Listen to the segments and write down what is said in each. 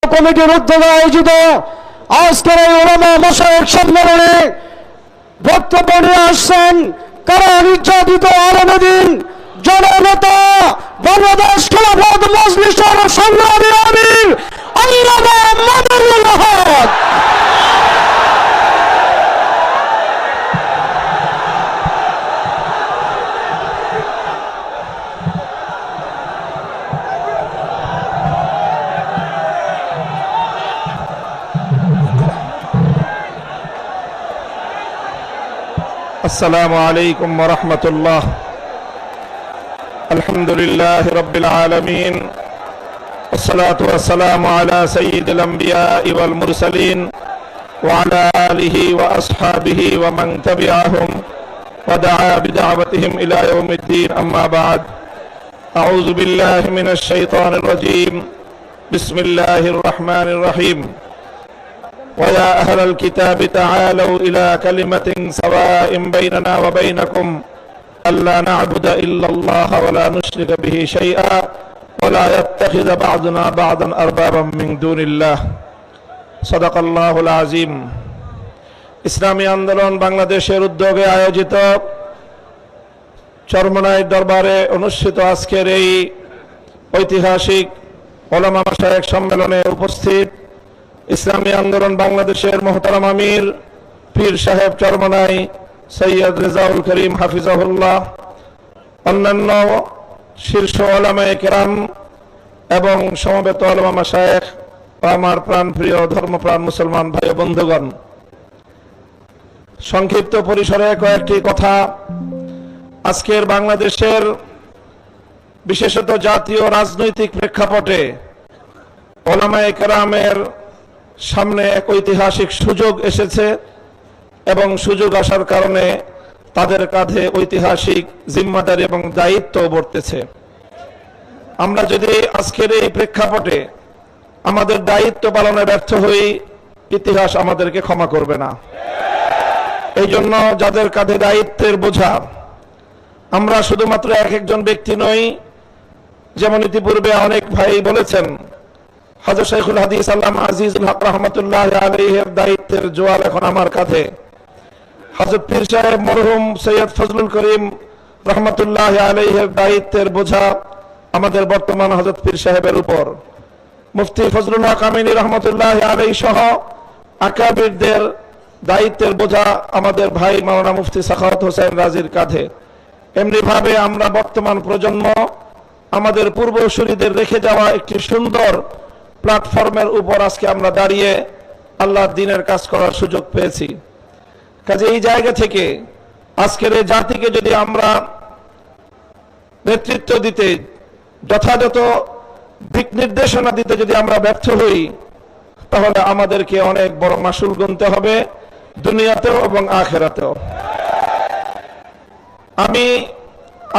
কমিটির উদ্যোগে আয়োজিত আজকের এই ওলামা মাশায়েখ সম্মেলনে বক্তব্য নিয়ে আসছেন কারা নির্যাতিত আলেমদ্বীন জননেতা বাংলাদেশ খেলাফত মজলিসের সংগ্রামী আমির আল্লামা মাদারুল হক। السلام عليكم ورحمة الله. الحمد لله رب العالمين والصلاة والسلام على سيد الأنبياء والمرسلين وعلى آله وأصحابه ومن تبعهم ودعا بدعوتهم إلى يوم الدين. أما بعد، أعوذ بالله من الشيطان الرجيم. بسم الله الرحمن الرحيم. ويا أهل الكتاب تعالوا إلى كلمة سواء بيننا وبينكم ألا نعبد إلا الله ولا نشرك به شيئا ولا يتخذ بعضنا بعضا أربابا من دون الله. صدق الله العظيم. ইসলামী আন্দোলন বাংলাদেশের উদ্যোগে আয়োজিত চরমনাই দরবারে অনুষ্ঠিত আজকের এই ঐতিহাসিক ওলামা মাশায়েখ সম্মেলনে উপস্থিত ইসলামী আন্দোলন বাংলাদেশের মোহতারাম আমির পীর সাহেব চরমনাই সৈয়দ রেজাউল করিম হাফিজাহুল্লাহ, অন্যান্য শীর্ষ ওলামায়ে কেরাম এবং সমবেত ওলামা মাশায়েখ ও আমার প্রাণপ্রিয় ধর্মপ্রাণ মুসলমান ভাই ও বন্ধুগণ, সংক্ষিপ্ত পরিসরে কয়েকটি কথা। আজকের বাংলাদেশের বিশেষত জাতীয় রাজনৈতিক প্রেক্ষাপটে ওলামায়ে কেরামের সামনে এক ঐতিহাসিক সুযোগ এসেছে এবং সুযোগ আসার কারণে তাদের কাঁধে ঐতিহাসিক জিম্মাদারি এবং দায়িত্ব বর্তেছে। আমরা যদি আজকের এই প্রেক্ষাপটে আমাদের দায়িত্ব পালনে ব্যর্থ হই, ইতিহাস আমাদেরকে ক্ষমা করবে না। এই জন্য যাদের কাঁধে দায়িত্বের বোঝা, আমরা শুধুমাত্র এক একজন ব্যক্তি নই। যেমন ইতিপূর্বে অনেক ভাই বলেছেন, হযরত শাইখুল হাদিস আল্লামা আজিজুল হক রাহমাতুল্লাহ আলাইহির দায়িত্বের জোয়াল এখন আমার কাঁধে। হযরত পীর সাহেব মরহুম সৈয়দ ফজলুল করিম রাহমাতুল্লাহ আলাইহির দায়িত্বের বোঝা আমাদের বর্তমান হযরত পীর সাহেবের উপর। মুফতি ফজলুল হক আমিনী রাহমাতুল্লাহ আলাইহি সহ আকাবিরদের দায়িত্বের বোঝা আমাদের ভাই মাওলানা মুফতি সাখাওয়াত হোসেন রাজির কাঁধে। এমনি ভাবে আমরা বর্তমান প্রজন্ম আমাদের পূর্বসূরীদের রেখে যাওয়া একটি সুন্দর প্ল্যাটফর্মের উপর আজকে আমরা দাঁড়িয়ে আল্লাহর দ্বীনের কাজ করার সুযোগ পেয়েছি। কাজে এই জায়গা থেকে আজকের এই জাতিকে যদি আমরা নেতৃত্ব দিতে, যথাযথ দিক নির্দেশনা দিতে যদি আমরা ব্যর্থ হই, তাহলে আমাদেরকে অনেক বড় মাসুল গুনতে হবে দুনিয়াতেও এবং আখিরাতেও। আমি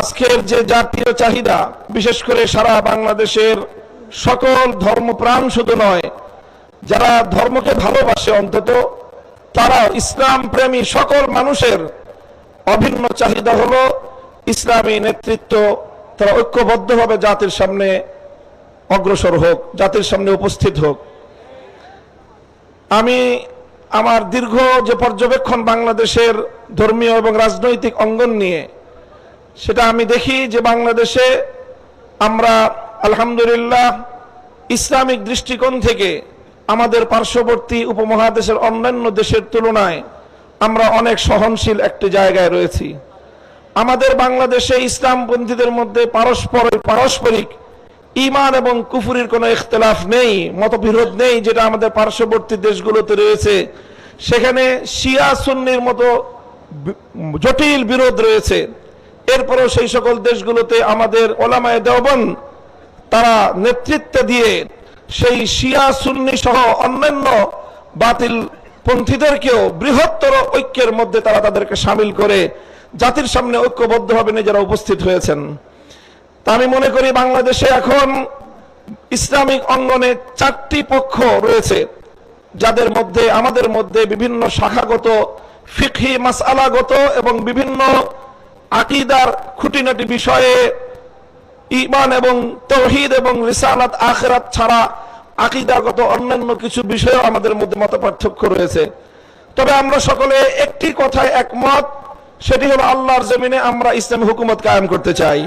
আজকের যে জাতীয় চাহিদা, বিশেষ করে সারা বাংলাদেশের সকল ধর্মপ্রাণ শুধু নয়, যারা ধর্মকে ভালোবাসে অন্তত তারা ইসলাম প্রেমী সকল মানুষের অভিন্ন চাহিদা হলো ইসলামী নেতৃত্ব তারা ঐক্যবদ্ধভাবে জাতির সামনে অগ্রসর হোক, জাতির সামনে উপস্থিত হোক। আমি আমার দীর্ঘ যে পর্যবেক্ষণ বাংলাদেশের ধর্মীয় এবং রাজনৈতিক অঙ্গন নিয়ে, সেটা আমি দেখি যে বাংলাদেশে আমরা আলহামদুলিল্লাহ ইসলামিক দৃষ্টিকোণ থেকে আমাদের পার্শ্ববর্তী উপমহাদেশের অন্যান্য দেশের তুলনায় আমরা অনেক সহনশীল একটি জায়গায় রয়েছি। আমাদের বাংলাদেশে ইসলামপন্থীদের মধ্যে পারস্পরিক ঈমান এবং কুফরির কোনো ইখতিলাফ নেই, মতবিরোধ নেই, যেটা আমাদের পার্শ্ববর্তী দেশগুলোতে রয়েছে। সেখানে শিয়া সুন্নির মতো জটিল বিরোধ রয়েছে। এরপরও সেই সকল দেশগুলোতে আমাদের ওলামায়ে দেওবন্দ তারা নেতৃত্ব দিয়ে সেই শিয়া সুন্নি সহ অন্যান্য বাতিল পন্থীদেরকেও বৃহত্তর ঐক্যের মধ্যে তারা তাদেরকে সামিল করে জাতির সামনে ঐক্যবদ্ধভাবে নিজেরা উপস্থিত হয়েছেন। তা আমি মনে করি বাংলাদেশে এখন ইসলামিক অঙ্গনে চারটি পক্ষ রয়েছে, যাদের মধ্যে আমাদের মধ্যে বিভিন্ন শাখাগত ফিকহি মাসআলাগত এবং বিভিন্ন আকীদার খুঁটিনাটি বিষয়ে ঈমান এবং তাওহীদ এবং রিসালাত আখিরাত ছাড়া আকীদাগত অন্যান্য কিছু বিষয়েও আমাদের মধ্যে মতপার্থক্য রয়েছে। তবে আমরা সকলে একটি কথায় একমত, সেটি হলো আল্লাহর জমিনে আমরা ইসলামী হুকুমত কায়েম করতে চাই।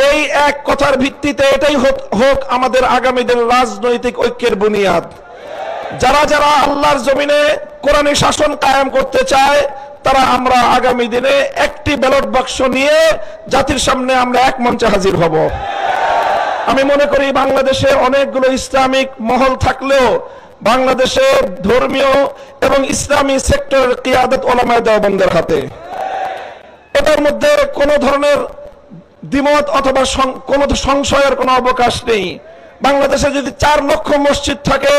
এই এক কথার ভিত্তিতে এটাই হোক আমাদের আগামী দিনের রাজনৈতিক ঐক্যের বুনিয়াদ। যারা যারা আল্লাহর জমিনে কোরআনী শাসন কায়েম করতে চায় তারা আমরা আগামী দিনে একটি ব্যালট বাক্স নিয়ে জাতির সামনে আমরা এক মঞ্চে হাজির হব। আমি মনে করি বাংলাদেশে অনেকগুলো ইসলামিক মহল থাকলেও বাংলাদেশে ধর্মীয় এবং ইসলামী সেক্টরের কিয়াদত উলামায়ে দেওবন্দের হাতে। এটার মধ্যে কোনো ধরনের দ্বিমত অথবা কোনো সংশয়ের কোনো অবকাশ নেই। বাংলাদেশে যদি 4 লক্ষ মসজিদ থাকে,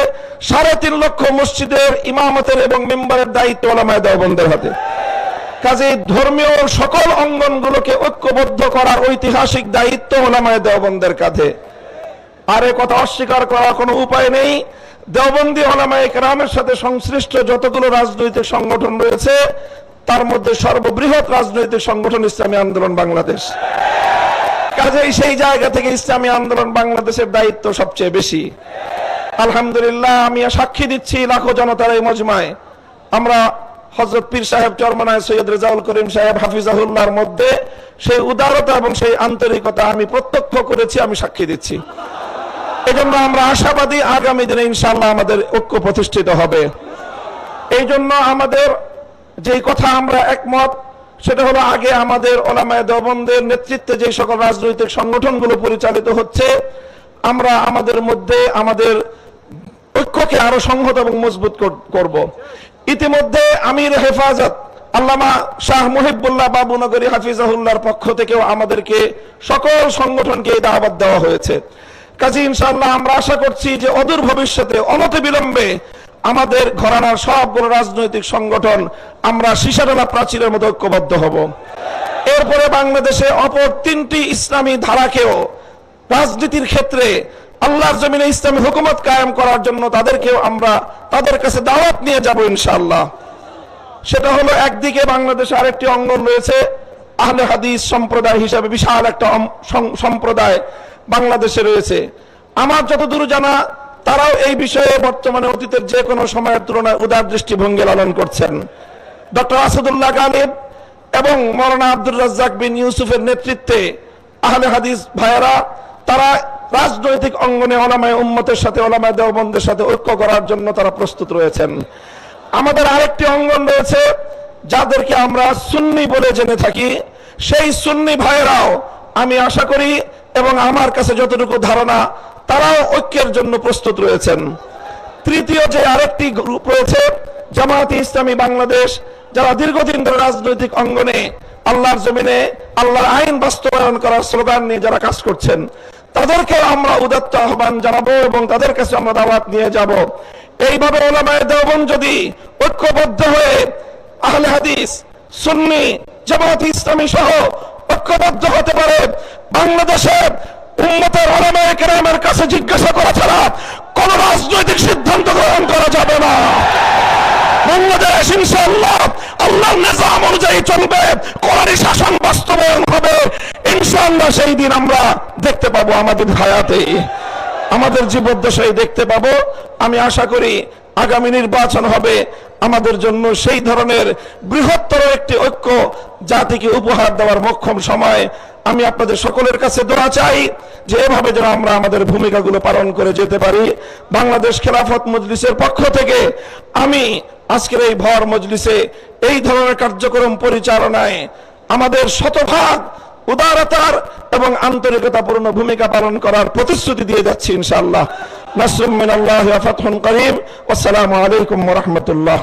3.5 লক্ষ মসজিদের ইমামতের এবং মেম্বারের দায়িত্ব উলামায়ে দেওবন্দের হাতে। কাজেই ধর্মীয় সকল অঙ্গনগুলোকে ঐক্যবদ্ধ করার ঐতিহাসিক দায়িত্ব উলামায়ে দেওবন্দের কাঁধে। আর এ কথা অস্বীকার করার কোনো উপায় নেই। দেওবন্দি উলামায়ে কেরামের সাথে সংশ্লিষ্ট যতগুলো রাজনৈতিক সংগঠন রয়েছে তার মধ্যে সর্ববৃহৎ রাজনৈতিক সংগঠন ইসলামী আন্দোলন বাংলাদেশ। কাজেই সেই জায়গা থেকে ইসলামী আন্দোলন বাংলাদেশের দায়িত্ব সবচেয়ে বেশি। আলহামদুলিল্লাহ, আমি সাক্ষী দিচ্ছি লাখো জনতার এই মজমায় আমরা হযরত পীর সাহেব চরমনায় সৈয়দ রেজাউল করিম সাহেব হাফিজাহুল্লাহর মধ্যে সেই উদারতা এবং সেই আন্তরিকতা আমি প্রত্যক্ষ করেছি, আমি সাক্ষী দিচ্ছি। এজন্য আমরা আশাবাদী আগামী দিনে ইনশাআল্লাহ আমাদের ঐক্য প্রতিষ্ঠিত হবে। এই জন্য আমাদের যেই কথা আমরা একমত সেটা হলো, আগে আমাদের উলামায়ে দেওবন্দের নেতৃত্বে যে সকল রাজনৈতিক সংগঠনগুলো পরিচালিত হচ্ছে আমরা আমাদের মধ্যে আমাদের ঐক্যকে আরো সংহত এবং মজবুত করব। ইতিমধ্যে আমির হেফাজত আল্লামা শাহ মুহিবুল্লাহ বাবুনগরী হাফিজাহুল্লাহর পক্ষ থেকেও আমাদেরকে সকল সংগঠনকে দাওয়াত দেওয়া হয়েছে। কাজে ইনশাআল্লাহ আমরা আশা করছি যে অদূর ভবিষ্যতে অনতিবিলম্বে আমাদের ঘরানার সবগুলো রাজনৈতিক সংগঠন আমরা সীসাডালা প্রাচীরের মতো ঐক্যবদ্ধ হব। এরপরে বাংলাদেশে অপর 3টি ইসলামী ধারাকেও রাজনীতির ক্ষেত্রে আল্লাহর জমিনে ইসলামী হুকুমত কায়েম করার জন্য তাদেরকেও আমরা তাদের কাছে দাওয়াত নিয়ে যাব ইনশাআল্লাহ। সেটা হলো, একদিকে বাংলাদেশে আরেকটি অঙ্গন রয়েছে আহলে হাদিস সম্প্রদায় হিসাবে বিশাল একটা সম্প্রদায় বাংলাদেশে রয়েছে। আমার যতদূর জানা তারাও এই বিষয়ে বর্তমানে অতীতের যে কোনো সময়ের তুলনায় উদার দৃষ্টিভঙ্গি লালন করছেন। ডক্টর আসাদুল্লাহ গালিব এবং মৌলানা আব্দুর রাজ্জাক বিন ইউসুফের নেতৃত্বে আহলে হাদিস ভাইয়েরা তারা রাজনৈতিক অঙ্গনে উলামায়ে উম্মতের সাথে উলামায়ে দেওবন্দের সাথে ঐক্য করার জন্য তারা প্রস্তুত রয়েছেন। আমাদের আরেকটি অঙ্গন রয়েছে যাদেরকে আমরা সুন্নি বলে জেনে থাকি, সেই সুন্নি ভাইয়েরাও আমি আশা করি এবং আমার কাছে যতটুকু ধারণা তারাও ঐক্যের জন্য প্রস্তুত রয়েছেন। তৃতীয় যে আরেকটি গ্রুপ রয়েছে জামায়াতে ইসলামী বাংলাদেশ, যারা দীর্ঘদিন ধরে রাজনৈতিক অঙ্গনে আল্লাহর জমিনে আল্লাহর আইন বাস্তবায়ন করার স্লোগান নিয়ে যারা কাজ করছেন তাদেরকে আমরা উদাত্ত আহ্বান জানাবো এবং তাদের কাছে আমরা দাওয়াত নিয়ে যাব। এইভাবে উলামায়ে দেওবন্দ যদি ঐক্যবদ্ধ হয়ে আহলে হাদিস সুন্নি জামায়াতে ইসলামী সহ ঐক্যবদ্ধ হতে পারে, বাংলাদেশে উম্মতের উলামায়ে কেরামের কাছে জিজ্ঞাসা করা ছাড়া কোন রাজনৈতিক সিদ্ধান্ত গ্রহণ করা যাবে না। বাংলাদেশ ইনশাআল্লাহ আল্লাহর নিজাম অনুযায়ী চলবে, কোরআনী শাসন বাস্তবায়ন হবে ইনশাআল্লাহ। সেই দিন আমরা দেখতে পাবো আমাদের হায়াতে, আমাদের জীবদ্দশায় দেখতে পাবো। আমি আশা করি আগামী নির্বাচন হবে আমাদের জন্য সেই ধরনের বৃহত্তর একটি ঐক্য জাতিকে উপহার দেওয়ার মোক্ষম সময়। আমি আপনাদের সকলের কাছে দোয়া চাই যে এভাবে যেন আমরা আমাদের ভূমিকাগুলো পালন করে যেতে পারি। বাংলাদেশ খেলাফত মজলিসের পক্ষ থেকে আমি আজকের এই ভর মজলিসে এই ধরনের কার্যক্রম পরিচালনায় আমাদের শতভাগ উদারতার এবং আন্তরিকতাপূর্ণ ভূমিকা পালন করার প্রতিশ্রুতি দিয়ে যাচ্ছি ইনশাআল্লাহ। নাসরুম মিনাল্লাহি ওয়া ফাতহুন করিম। আসসালামু আলাইকুম ওয়া রাহমাতুল্লাহ।